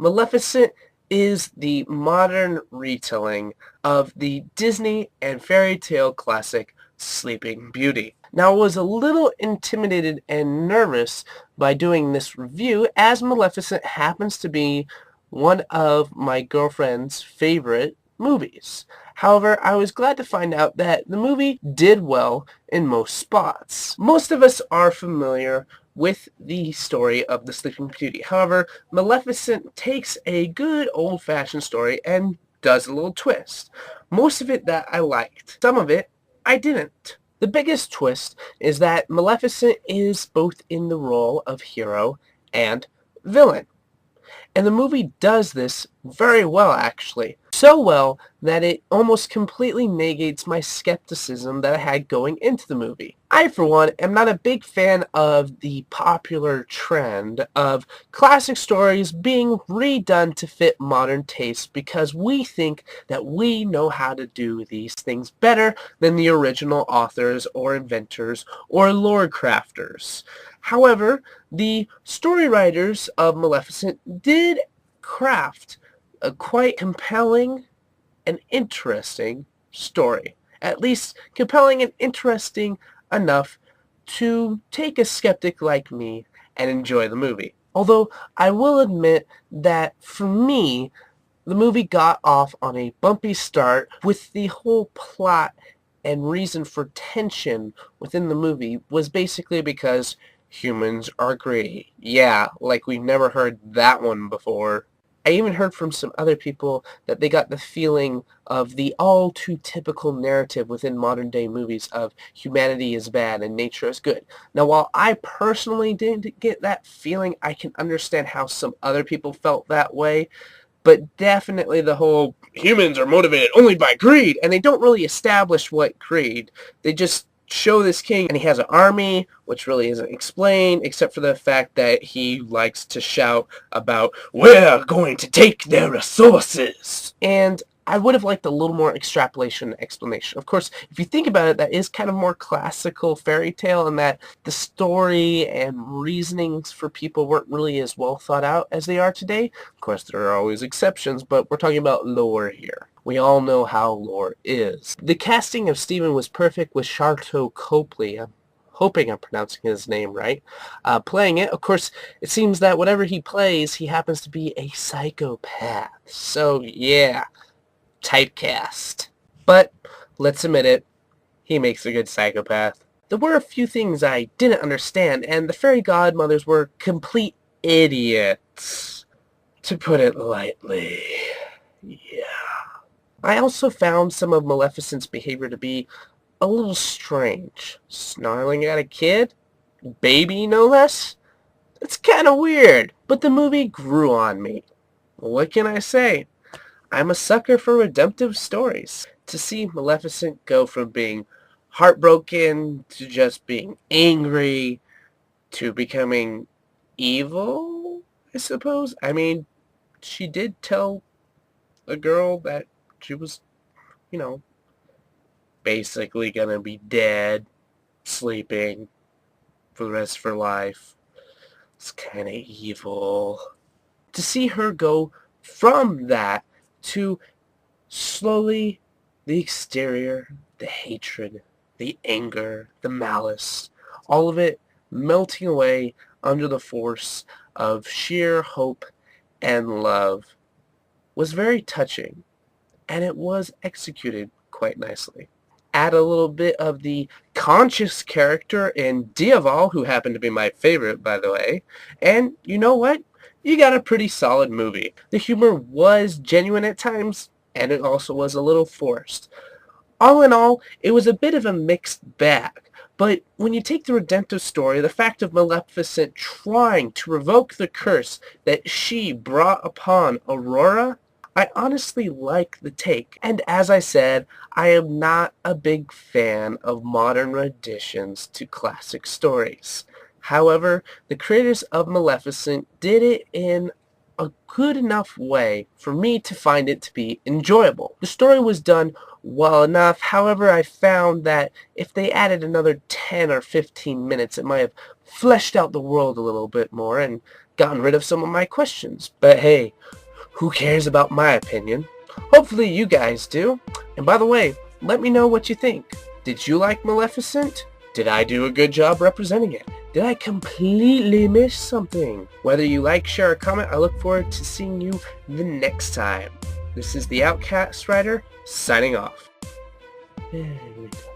Maleficent is the modern retelling of the Disney and fairy tale classic Sleeping Beauty. Now, I was a little intimidated and nervous by doing this review, as Maleficent happens to be one of my girlfriend's favorite movies. However, I was glad to find out that the movie did well in most spots. Most of us are familiar with the story of the Sleeping Beauty. However, Maleficent takes a good old-fashioned story and does a little twist. Most of it that I liked. Some of it I didn't. The biggest twist is that Maleficent is both in the role of hero and villain. And the movie does this very well, actually. So well that it almost completely negates my skepticism that I had going into the movie. I, for one, am not a big fan of the popular trend of classic stories being redone to fit modern tastes because we think that we know how to do these things better than the original authors or inventors or lore crafters. However, the story writers of Maleficent did craft a quite compelling and interesting story. At least compelling and interesting enough to take a skeptic like me and enjoy the movie. Although I will admit that for me, the movie got off on a bumpy start with the whole plot and reason for tension within the movie was basically because humans are greedy. Yeah, like we've never heard that one before. I even heard from some other people that they got the feeling of the all too typical narrative within modern day movies of humanity is bad and nature is good. Now, while I personally didn't get that feeling, I can understand how some other people felt that way. But definitely the whole humans are motivated only by greed, and they don't really establish what greed. They just show this king and he has an army, which really isn't explained except for the fact that he likes to shout about we're going to take their resources. And I would have liked a little more extrapolation and explanation. Of course, if you think about it, that is kind of more classical fairy tale in that the story and reasonings for people weren't really as well thought out as they are today. Of course, there are always exceptions, but we're talking about lore here. We all know how lore is. The casting of Stephen was perfect with Sharlto Copley. I'm hoping I'm pronouncing his name right. Playing it, of course, it seems that whatever he plays, he happens to be a psychopath. So, yeah. Typecast. But, let's admit it, he makes a good psychopath. There were a few things I didn't understand, and the fairy godmothers were complete idiots, to put it lightly. Yeah. I also found some of Maleficent's behavior to be a little strange. Snarling at a kid? Baby, no less? It's kind of weird, but the movie grew on me. What can I say? I'm a sucker for redemptive stories. To see Maleficent go from being heartbroken to just being angry to becoming evil, I suppose. I mean, she did tell a girl that she was, basically gonna be dead, sleeping for the rest of her life. It's kind of evil. To see her go from that to slowly the exterior, the hatred, the anger, the malice, all of it melting away under the force of sheer hope and love was very touching, and it was executed quite nicely. Add a little bit of the conscious character in Diaval, who happened to be my favorite, by the way, and you know what? You got a pretty solid movie. The humor was genuine at times, and it also was a little forced. All in all, it was a bit of a mixed bag. But when you take the redemptive story, the fact of Maleficent trying to revoke the curse that she brought upon Aurora, I honestly like the take. And as I said, I am not a big fan of modern renditions to classic stories. However, the creators of Maleficent did it in a good enough way for me to find it to be enjoyable. The story was done well enough. However, I found that if they added another 10 or 15 minutes, it might have fleshed out the world a little bit more and gotten rid of some of my questions. But hey, who cares about my opinion? Hopefully you guys do. And by the way, let me know what you think. Did you like Maleficent? Did I do a good job representing it? Did I completely miss something? Whether you like, share, or comment, I look forward to seeing you the next time. This is the OutcastWriter signing off. There we go.